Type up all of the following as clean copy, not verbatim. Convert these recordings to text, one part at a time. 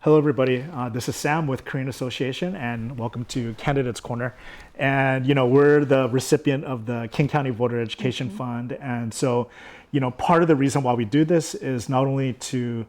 Hello, everybody. This is Sam with Korean Association, and welcome to Candidates Corner. And we're the recipient of the King County Voter Education Fund, and so part of the reason why we do this is not only to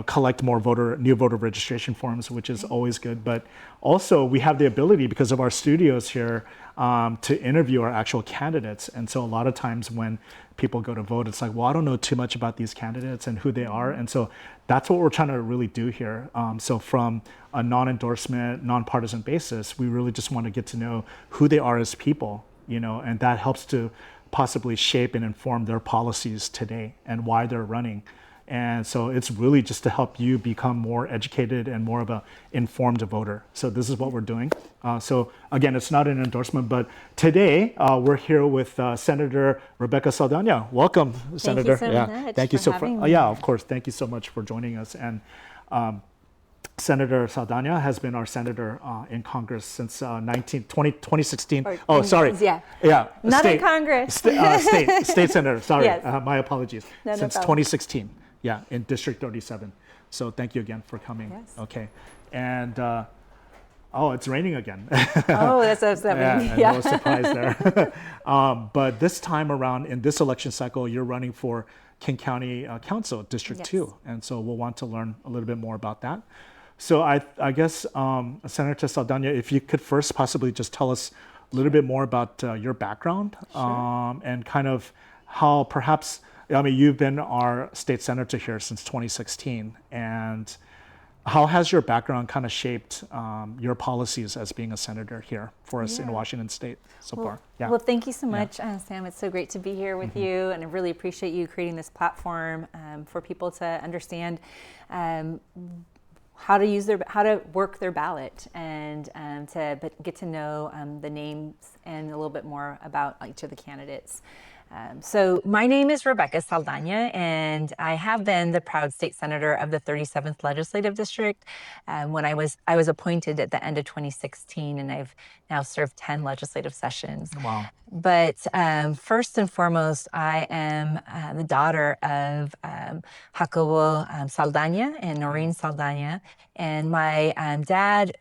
collect more new voter registration forms, which is always good, but also we have the ability, because of our studios here, to interview our actual candidates. And so a lot of times when people go to vote, it's like, well, I don't know too much about these candidates and who they are. And so that's what we're trying to really do here. So from a non-endorsement, nonpartisan basis, we really just want to get to know who they are as people, and that helps to possibly shape and inform their policies today and why they're running. And so it's really just to help you become more educated and more of an informed voter. So this is what we're doing. So again, it's not an endorsement, but today we're here with Senator Rebecca Saldana. Welcome, Senator. Thank you so much. Thank you for having me. Yeah, of course. Thank you so much for joining us. And Senator Saldana has been our senator in Congress since 2016. Oh, sorry. Yeah. Yeah. Not in Congress. State senator. Sorry. Yes. My apologies. No Since problem. 2016. Yeah, in District 37. So thank you again for coming. Yes. Okay. And it's raining again. Oh, that's upsetting. Yeah, no surprise there. But this time around in this election cycle, you're running for King County Council, District Yes. 2. And so we'll want to learn a little bit more about that. So I guess, Senator Saldana, if you could first possibly just tell us a little bit more about your background. Sure. And kind of how perhaps, you've been our state senator here since 2016, and how has your background kind of shaped your policies as being a senator here for us in Washington State so far? Yeah. Well, thank you so much, Sam. It's so great to be here with you, and I really appreciate you creating this platform for people to understand how to work their ballot, and to get to know the names and a little bit more about each of the candidates. So my name is Rebecca Saldana, and I have been the proud state senator of the 37th Legislative District. When I was appointed at the end of 2016, and I've now served 10 legislative sessions. Wow. But first and foremost, I am the daughter of Jacobo Saldana and Noreen Saldana, and my dad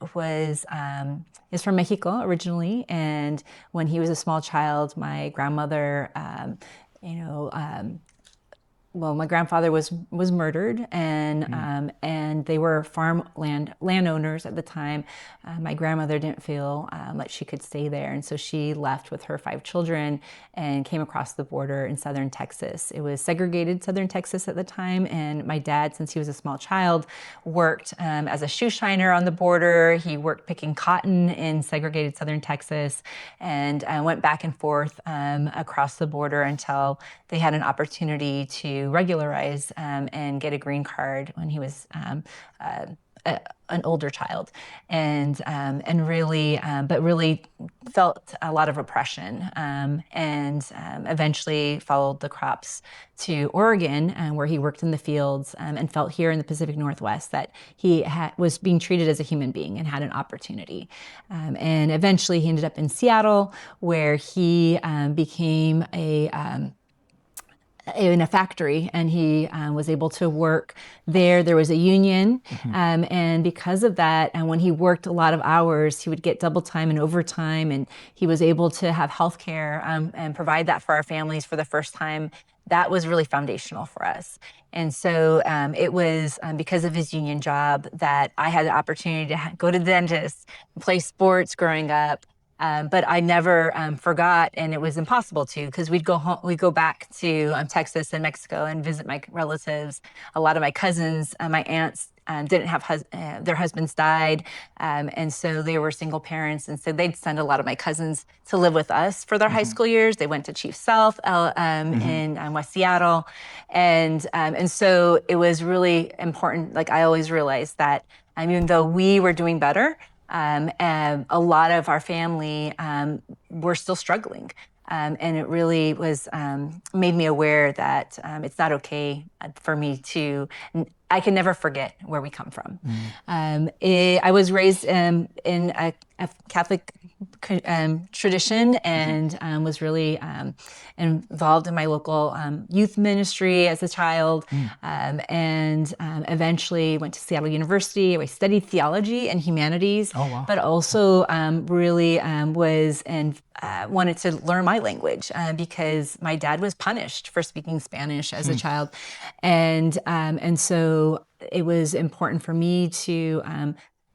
is from Mexico originally, and when he was a small child, my grandmother, my grandfather was murdered, and they were landowners at the time. My grandmother didn't feel like she could stay there, and so she left with her 5 children and came across the border in southern Texas. It was segregated southern Texas at the time, and my dad, since he was a small child, worked as a shoe shiner on the border. He worked picking cotton in segregated southern Texas, and went back and forth across the border until they had an opportunity to regularize and get a green card when he was an older child, and really felt a lot of oppression, and eventually followed the crops to Oregon, where he worked in the fields, and felt here in the Pacific Northwest that he was being treated as a human being and had an opportunity. And eventually he ended up in Seattle, where he became in a factory, and he was able to work there. There was a union, and because of that, and when he worked a lot of hours, he would get double time and overtime, and he was able to have health care and provide that for our families for the first time. That was really foundational for us. And so it was because of his union job that I had the opportunity to go to the dentist, play sports growing up. But I never forgot, and it was impossible to, because we'd go back to Texas and Mexico and visit my relatives. A lot of my cousins, my aunts, didn't have their husbands died, and so they were single parents, and so they'd send a lot of my cousins to live with us for their high school years. They went to Chief Sealth in West Seattle, and so it was really important. Like, I always realized that even though we were doing better, and a lot of our family were still struggling. And it really was made me aware that it's not okay for me to I can never forget where we come from. I was raised in a Catholic tradition and was really involved in my local youth ministry as a child, and eventually went to Seattle University. I studied theology and humanities, but also really was and wanted to learn my language because my dad was punished for speaking Spanish as a child, and so it was important for me to.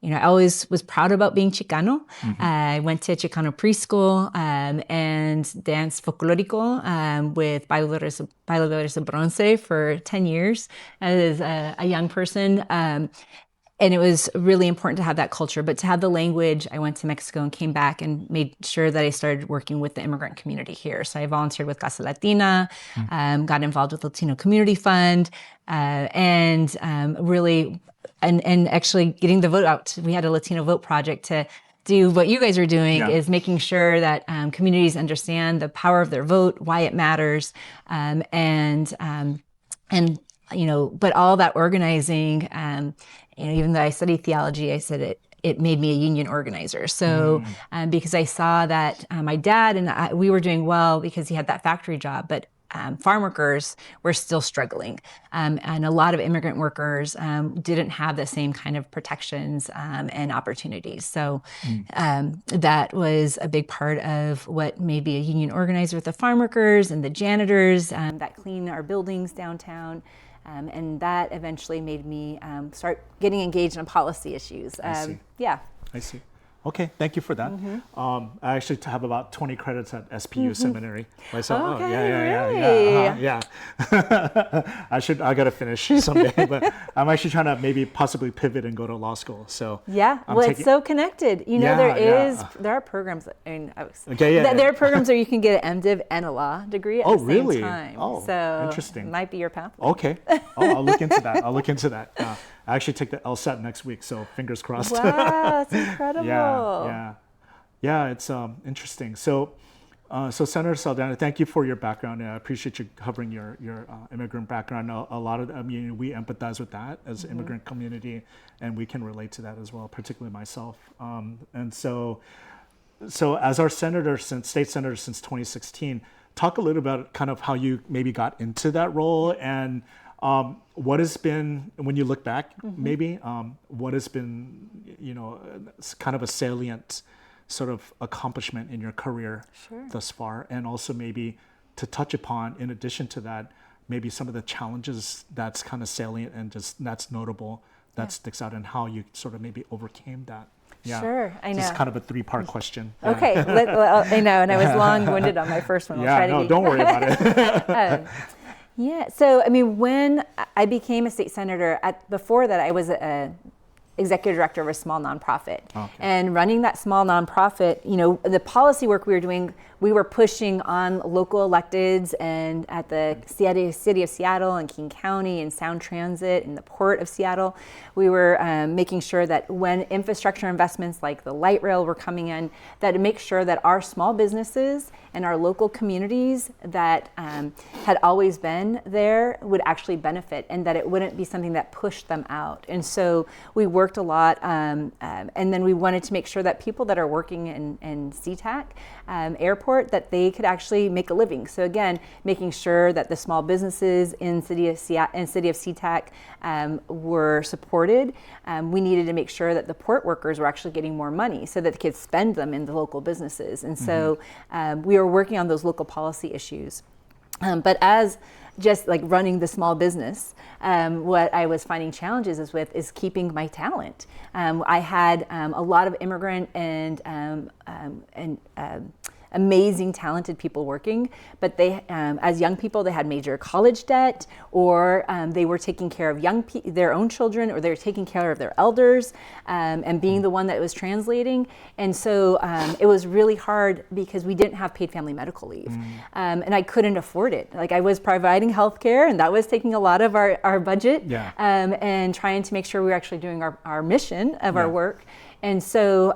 I always was proud about being Chicano. I went to Chicano preschool and danced folklorico with bailadores de bronce for 10 years as a young person. And it was really important to have that culture, but to have the language, I went to Mexico and came back and made sure that I started working with the immigrant community here. So I volunteered with Casa Latina, got involved with Latino Community Fund, and really, and actually getting the vote out. We had a Latino Vote Project to do what you guys are doing, is making sure that communities understand the power of their vote, why it matters, and but all that organizing, even though I studied theology, I said it made me a union organizer. So because I saw that my dad and we were doing well because he had that factory job, but farm workers were still struggling. And a lot of immigrant workers didn't have the same kind of protections and opportunities. So that was a big part of what made me a union organizer with the farm workers and the janitors that clean our buildings downtown. And that eventually made me start getting engaged in policy issues. I see. Okay, thank you for that. I actually have about 20 credits at SPU seminary. So, yeah. I gotta finish someday, but I'm actually trying to maybe possibly pivot and go to law school. So it's so connected. There are programs. There are programs where you can get an MDiv and a law degree at the same time. So interesting. It might be your path. Okay. I'll look into that. I actually take the LSAT next week, so fingers crossed. Wow, that's incredible. Yeah. It's interesting. So Senator Saldana, thank you for your background. I appreciate you covering your immigrant background. A lot of we empathize with that as an immigrant community, and we can relate to that as well, particularly myself. And so as our state senator since 2016, talk a little about kind of how you maybe got into that role and. What has been, when you look back, maybe, what has been, kind of a salient sort of accomplishment in your career thus far? And also maybe to touch upon, in addition to that, maybe some of the challenges that's kind of salient and just that's notable, that sticks out, and how you sort of maybe overcame that. Yeah. Sure, I know. It's kind of a 3-part question. Okay, I know, and I was long-winded on my first one. Don't worry about it. Yeah, so I mean, when I became a state senator, before that I was a executive director of a small nonprofit. And running that small nonprofit, the policy work we were doing, we were pushing on local electeds and at the city of Seattle and King County and Sound Transit and the Port of Seattle. We were making sure that when infrastructure investments like the light rail were coming in, that to make sure that our small businesses and our local communities that had always been there would actually benefit, and that it wouldn't be something that pushed them out. And so we worked a lot, and then we wanted to make sure that people that are working in SeaTac airport, that they could actually make a living. So again, making sure that the small businesses in city of SeaTac were supported. We needed to make sure that the port workers were actually getting more money so that they could spend them in the local businesses. And so we were working on those local policy issues. But as just like running the small business, what I was finding challenges is keeping my talent. I had a lot of immigrant and amazing, talented people working, but they, as young people, they had major college debt, or they were taking care of their own children, or they were taking care of their elders, and being the one that was translating. And so it was really hard because we didn't have paid family medical leave, and I couldn't afford it. Like I was providing healthcare, and that was taking a lot of our budget, and trying to make sure we were actually doing our mission of our work. And so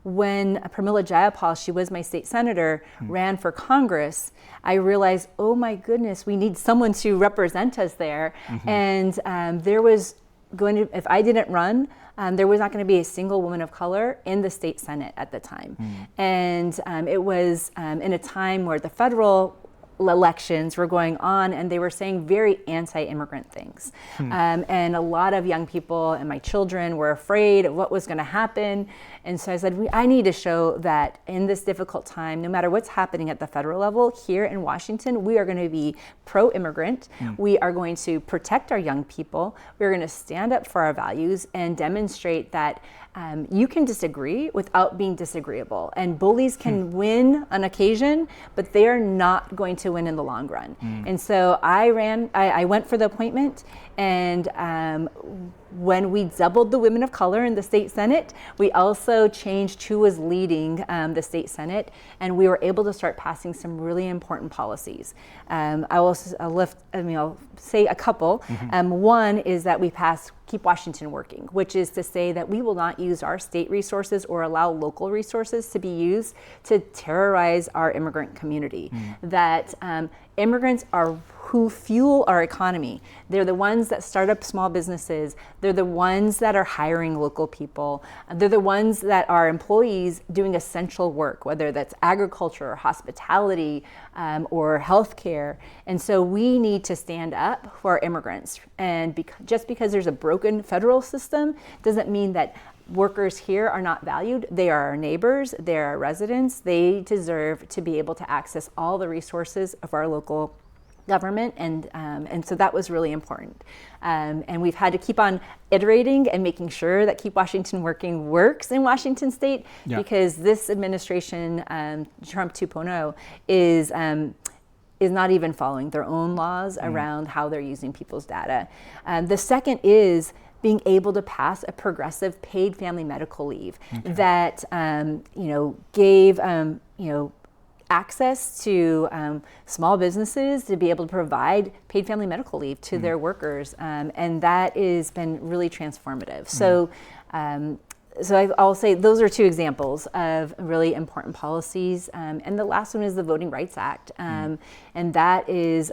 when Pramila Jayapal, she was my state senator, ran for Congress, I realized, oh my goodness, we need someone to represent us there. And there was going to, if I didn't run, there was not going to be a single woman of color in the state Senate at the time. And it was in a time where the federal elections were going on and they were saying very anti-immigrant things. And a lot of young people and my children were afraid of what was going to happen. And so I said, I need to show that in this difficult time, no matter what's happening at the federal level, here in Washington, we are going to be pro-immigrant. We are going to protect our young people. We're going to stand up for our values and demonstrate that you can disagree without being disagreeable. And bullies can win on occasion, but they are not going to win in the long run. And so I went for the appointment, and when we doubled the women of color in the state Senate, we also changed who was leading the state Senate, and we were able to start passing some really important policies. I'll say a couple. One is that we passed Keep Washington Working, which is to say that we will not use our state resources or allow local resources to be used to terrorize our immigrant community. That immigrants are who fuel our economy. They're the ones that start up small businesses. They're the ones that are hiring local people. They're the ones that are employees doing essential work, whether that's agriculture or hospitality or healthcare. And so we need to stand up for our immigrants. And just because there's a broken federal system doesn't mean that workers here are not valued. They are our neighbors, they're our residents. They deserve to be able to access all the resources of our local government, and so that was really important. And we've had to keep on iterating and making sure that Keep Washington Working works in Washington State, because this administration, Trump 2.0, is not even following their own laws around how they're using people's data. The second is being able to pass a progressive paid family medical leave that gave access to small businesses to be able to provide paid family medical leave to their workers, and that has been really transformative. So I'll say those are two examples of really important policies. And the last one is the Voting Rights Act. And that is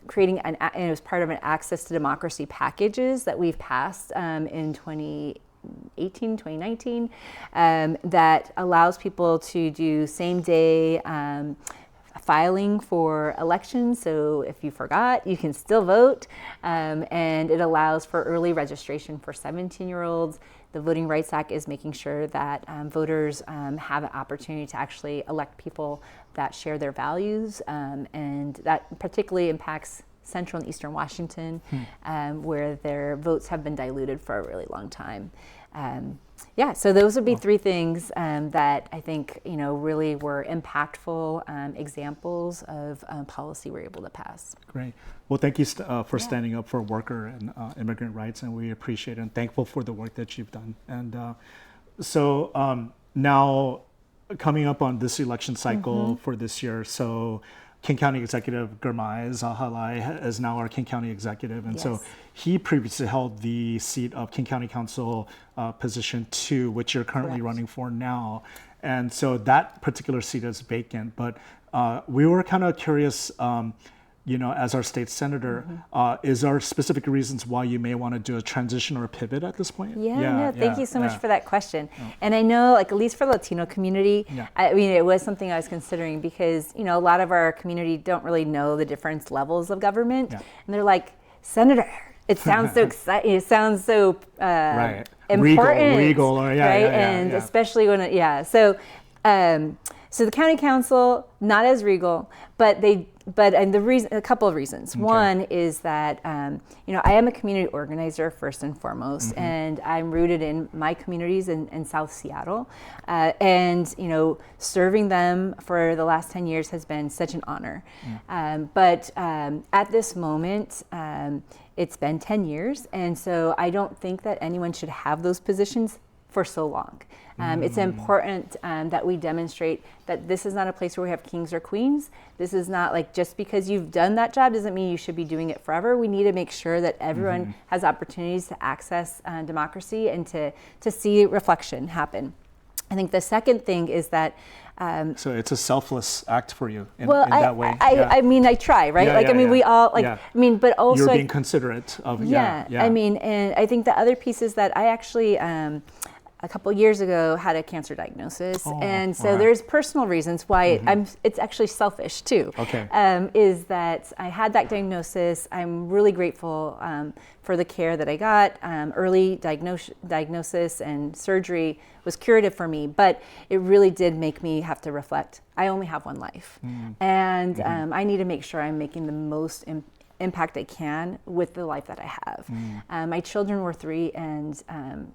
creating and it was part of an access to democracy packages that we've passed in 2019, that allows people to do same day filing for elections. So if you forgot, you can still vote. And it allows for early registration for 17-year-olds. The Voting Rights Act is making sure that voters have an opportunity to actually elect people that share their values. And that particularly impacts Central and Eastern Washington, where their votes have been diluted for a really long time. So those would be three things that I think really were impactful examples of policy we're able to pass. Great. Well, thank you for standing up for worker and immigrant rights, and we appreciate it and thankful for the work that you've done. And so now coming up on this election cycle for this year, so King County Executive Gurmai Zahalai is now our King County Executive, and so he previously held the seat of King County Council position 2, which you're currently running for now, and so that particular seat is vacant. But we were kind of curious, as our state senator, is there specific reasons why you may want to do a transition or a pivot at this point? Thank you so much for that question. And I know, at least for the Latino community, I mean, it was something I was considering because, a lot of our community don't really know the different levels of government. And they're like, Senator, it sounds so exciting. It sounds so important. Regal, and especially when so the county council, not as regal, but the reason, a couple of reasons. One is that I am a community organizer first and foremost, and I'm rooted in my communities in South Seattle, and serving them for the last 10 years has been such an honor. But at this moment, it's been 10 years, and so I don't think that anyone should have those positions for so long. It's important that we demonstrate that this is not a place where we have kings or queens. This is not like just because you've done that job doesn't mean you should be doing it forever. We need to make sure that everyone has opportunities to access democracy and to see reflection happen. I think the second thing is that so it's a selfless act for you in that way. I mean, I try, right? We all but also you're being considerate of I mean, and I think the other piece is that I actually a couple years ago had a cancer diagnosis, and so there's personal reasons why it's actually selfish too. Okay. Is that I had that diagnosis. I'm really grateful for the care that I got. Early diagnosis and surgery was curative for me, but it really did make me have to reflect. I only have one life, and I need to make sure I'm making the most impact I can with the life that I have. My children were 3 and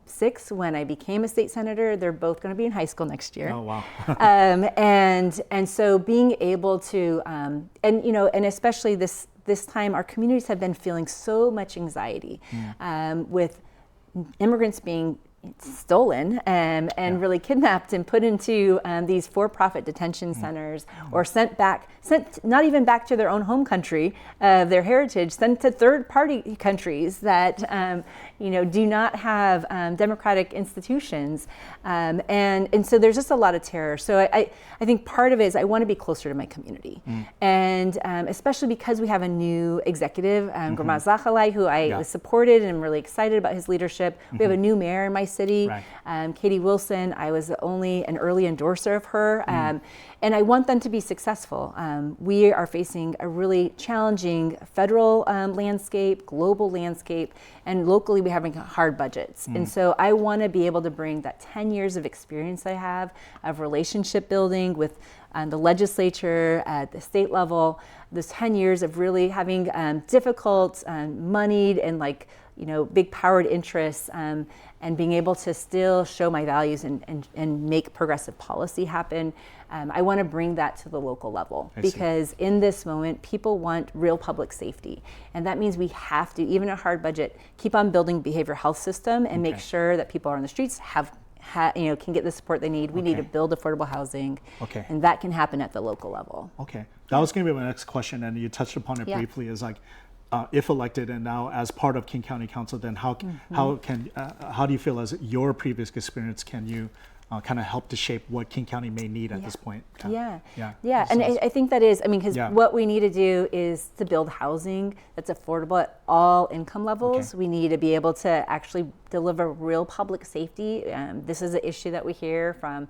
6 when I became a state senator. They're both going to be in high school next year. Oh wow! And so being able to and especially this time, our communities have been feeling so much anxiety with immigrants being stolen and really kidnapped and put into these for-profit detention centers or sent not even back to their own home country, their heritage, sent to third-party countries that do not have democratic institutions, and so there's just a lot of terror. So I think part of it is I want to be closer to my community, and especially because we have a new executive, Gurmat Zakhalai, who I supported and I'm really excited about his leadership. We have a new mayor in my city, Katie Wilson. I was only an early endorser of her, and I want them to be successful. We are facing a really challenging federal landscape, global landscape, and locally we're having hard budgets. And so I want to be able to bring that 10 years of experience I have of relationship building with the legislature at the state level, this 10 years of really having difficult, moneyed, and big powered interests, and being able to still show my values and make progressive policy happen. I want to bring that to the local level because in this moment, people want real public safety. And that means we have to, even a hard budget, keep on building behavioral health system and make sure that people on the streets can get the support they need. We need to build affordable housing, and that can happen at the local level. Okay, that was going to be my next question, and you touched upon it briefly. Is if elected and now as part of King County Council, then how do you feel as your previous experience can you kind of help to shape what King County may need at this point? And I think that is, because what we need to do is to build housing that's affordable at all income levels. We need to be able to actually deliver real public safety. This is an issue that we hear from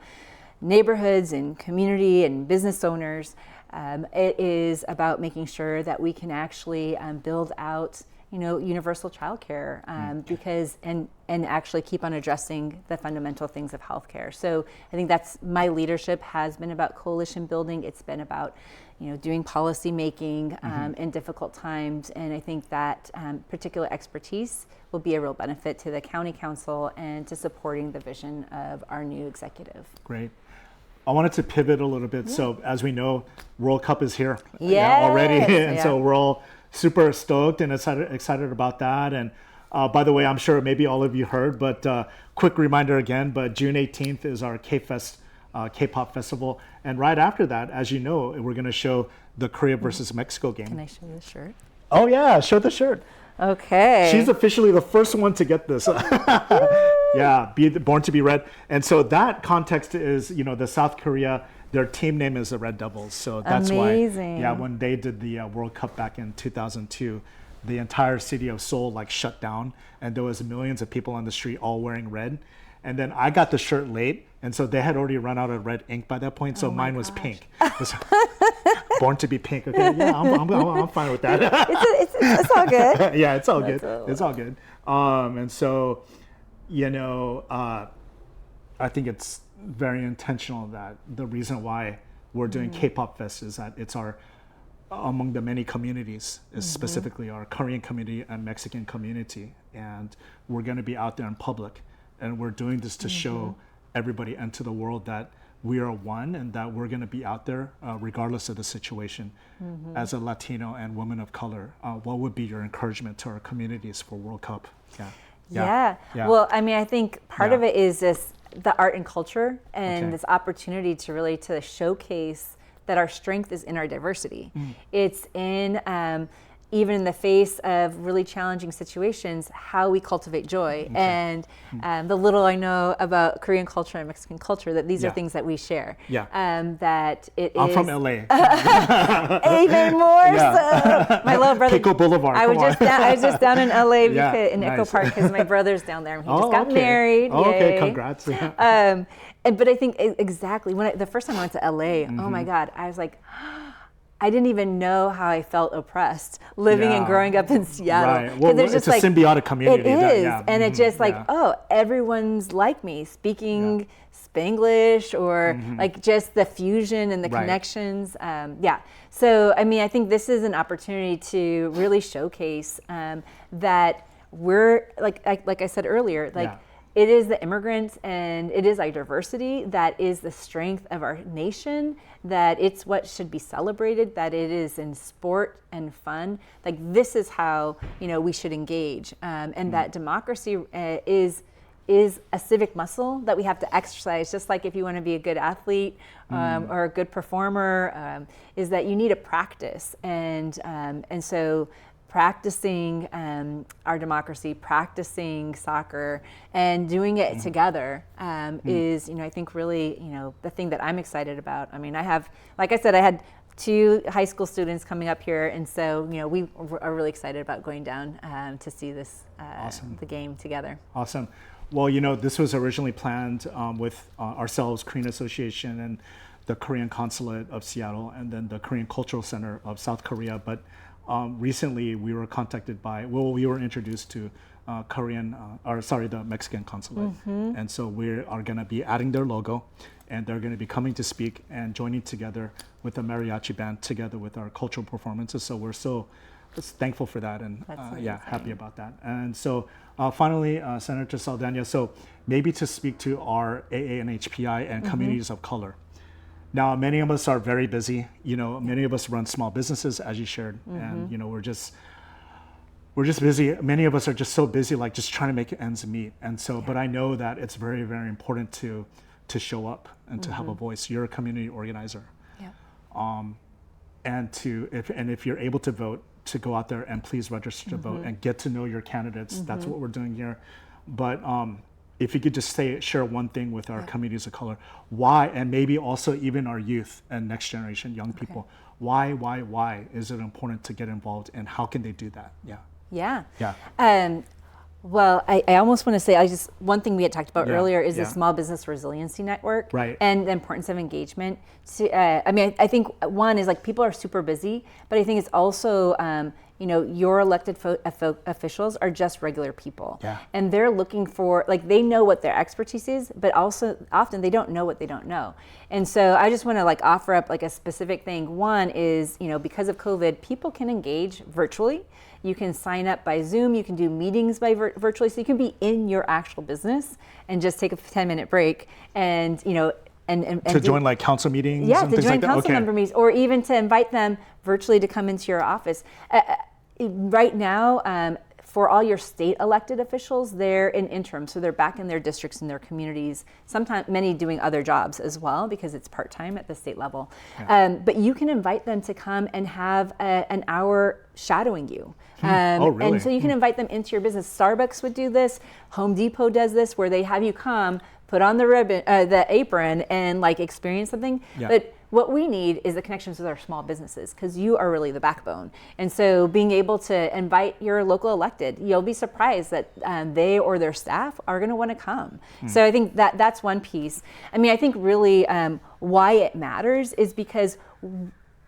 neighborhoods and community and business owners. It is about making sure that we can actually build out universal childcare, because and actually keep on addressing the fundamental things of healthcare. So I think that's my leadership has been about coalition building. It's been about doing policy making in difficult times, and I think that particular expertise will be a real benefit to the county council and to supporting the vision of our new executive. Great. I wanted to pivot a little bit. So as we know, World Cup is here already, and so we're all super stoked and excited about that. And by the way, I'm sure maybe all of you heard, but quick reminder again, but June 18th is our K-Fest, K-pop festival. And right after that, as you know, we're going to show the Korea versus Mexico game. Can I show the shirt? Oh yeah, show the shirt. Okay. She's officially the first one to get this. Born to be Red. And so that context is, the South Korea, their team name is the Red Devils. So that's amazing. why, when they did the World Cup back in 2002, the entire city of Seoul shut down, and there was millions of people on the street all wearing red. And then I got the shirt late, and so they had already run out of red ink by that point, so mine was pink. Born to be pink. Okay, yeah, I'm fine with that. It's all good. Yeah, it's all good. It's all good. And so, I think it's very intentional that the reason why we're doing K-pop Fest is that it's among the many communities, is specifically our Korean community and Mexican community, and we're going to be out there in public, and we're doing this to show everybody and to the world that we are one and that we're going to be out there regardless of the situation. As a Latino and woman of color, what would be your encouragement to our communities for World Cup? Yeah. Yeah. Well, I mean, I think part Yeah. of it is this the art and culture and Okay. this opportunity to really to showcase that our strength is in our diversity. It's in even in the face of really challenging situations, how we cultivate joy. And the little I know about Korean culture and Mexican culture, that these are Yeah. things that we share. Yeah. That it I'm is from LA. even more Yeah. so. My little brother. Pico Boulevard. I was come on. just down, I was just down in LA Yeah, in Echo nice. Park because my brother's down there and he Oh, just got okay. married. Oh, okay, Yay. congrats. But I think exactly when the first time I went to LA, oh my God, I was like, I didn't even know how I felt oppressed living and Yeah. growing up in Seattle. Right. 'Cause Well, there's it's just a symbiotic community. It that- is, yeah. and it's just like, yeah. oh, everyone's like me, speaking Spanglish or like just the fusion and the Right. connections. Yeah. So I mean, I think this is an opportunity to really showcase that we're like I said earlier, like. Yeah. It is the immigrants and it is our diversity that is the strength of our nation, that it's what should be celebrated, that it is in sport and fun. Like this is how, we should engage. And that democracy is a civic muscle that we have to exercise, just like if you want to be a good athlete or a good performer, is that you need to practice. And so practicing our democracy, practicing soccer, and doing it together is, I think really, the thing that I'm excited about. I mean, like I said, I had 2 high school students coming up here, and so, we are really excited about going down to see this, Awesome. the game together. Awesome. Well, this was originally planned with ourselves, Korean Association, and the Korean Consulate of Seattle, and then the Korean Cultural Center of South Korea. But recently, we were we were introduced to the Mexican consulate. And so we are going to be adding their logo, and they're going to be coming to speak and joining together with the mariachi band together with our cultural performances. So we're so just thankful for that and happy about that. And so finally, Senator Saldana, so maybe to speak to our AA and HPI and communities of color. Now, many of us are very busy. Many of us run small businesses, as you shared, and we're just busy. Many of us are just so busy, like just trying to make ends meet. And so, but I know that it's very, very important to show up and to have a voice. You're a community organizer, and if you're able to vote, to go out there and please register to vote and get to know your candidates. That's what we're doing here. But if you could just share one thing with our communities of color, why, and maybe also even our youth and next generation young people, why is it important to get involved, and how can they do that? Well, I almost want to say, one thing we had talked about earlier is the Yeah. Small Business Resiliency Network, Right. and the importance of engagement. I think one is like people are super busy, but I think it's also, your elected officials are just regular people. Yeah. And they're looking for, like, they know what their expertise is, but also often they don't know what they don't know. And so I just want to offer up a specific thing. One is, because of COVID, people can engage virtually. You can sign up by Zoom. You can do meetings by virtually. So you can be in your actual business and just take a 10-minute break and, To join council meetings? Yeah, and to things join like that? council member meetings, or even to invite them virtually to come into your office. Right now, for all your state elected officials, they're in interim, so they're back in their districts and their communities, sometimes many doing other jobs as well because it's part-time at the state level. But you can invite them to come and have an hour shadowing you. Oh, really? And so you can invite them into your business. Starbucks would do this, Home Depot does this, where they have you come, put on the apron and experience something. Yeah. But what we need is the connections with our small businesses, because you are really the backbone. And so being able to invite your local elected, you'll be surprised that they or their staff are going to want to come. So I think that's one piece. I mean, I think really why it matters is because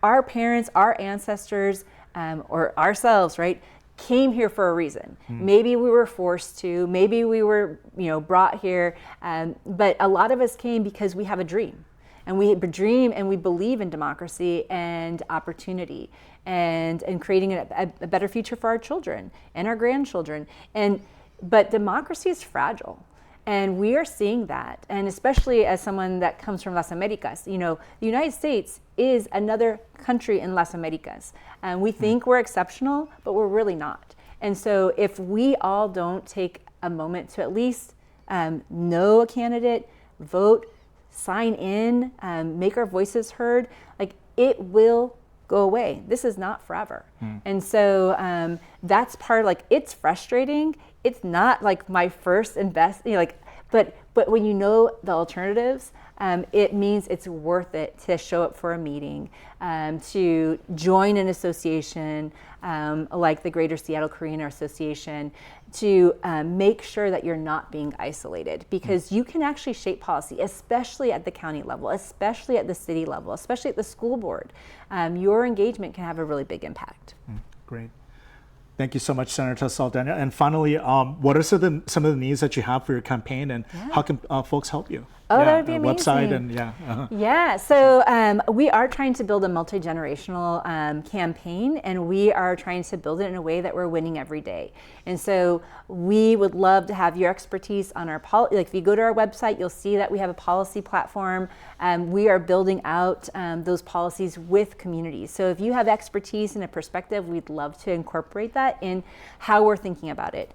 our parents, our ancestors, or ourselves, right, came here for a reason. Maybe we were forced to, maybe we were, brought here, but a lot of us came because we have a dream. And we dream and we believe in democracy and opportunity and creating a better future for our children and our grandchildren. But democracy is fragile. And we are seeing that. And especially as someone that comes from Las Americas, the United States is another country in Las Americas. And we think we're exceptional, but we're really not. And so if we all don't take a moment to at least know a candidate, vote, sign in, make our voices heard, like it will go away. This is not forever. And so that's part, like, it's frustrating. It's not like my first but when you know the alternatives, it means it's worth it to show up for a meeting, to join an association like the Greater Seattle Korean Association, to make sure that you're not being isolated, because you can actually shape policy, especially at the county level, especially at the city level, especially at the school board. Your engagement can have a really big impact. Great. Thank you so much, Senator Saldana. And finally, what are some of the needs that you have for your campaign, and how can folks help you? Oh, that would be amazing. Website and Yeah, so we are trying to build a multi-generational campaign, and we are trying to build it in a way that we're winning every day. And so we would love to have your expertise on our policy. Like, if you go to our website, you'll see that we have a policy platform. We are building out those policies with communities. So if you have expertise and a perspective, we'd love to incorporate that in how we're thinking about it.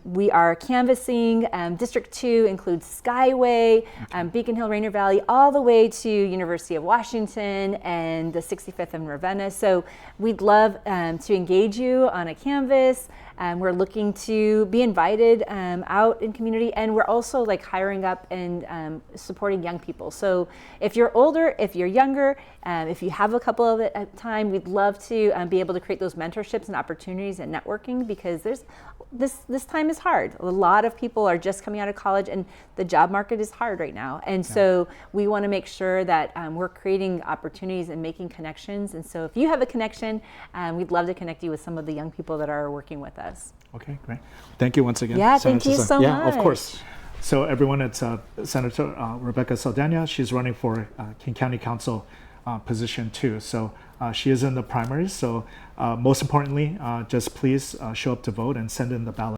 We are canvassing. District 2 includes Skyway, Beacon Hill, Rainier Valley, all the way to University of Washington and the 65th and Ravenna. So we'd love to engage you on a canvas. We're looking to be invited out in community, and we're also like hiring up and supporting young people. So if you're older, if you're younger, if you have a couple of time, we'd love to be able to create those mentorships and opportunities and networking, because this time is hard. A lot of people are just coming out of college, and the job market is hard right now. And so we want to make sure that we're creating opportunities and making connections. And so if you have a connection, we'd love to connect you with some of the young people that are working with us. Okay, great. Thank you once again. Yeah, thank you so much. Yeah, of course. So everyone, it's Senator Rebecca Saldana. She's running for King County Council position too. So she is in the primaries. So most importantly, just please show up to vote and send in the ballot.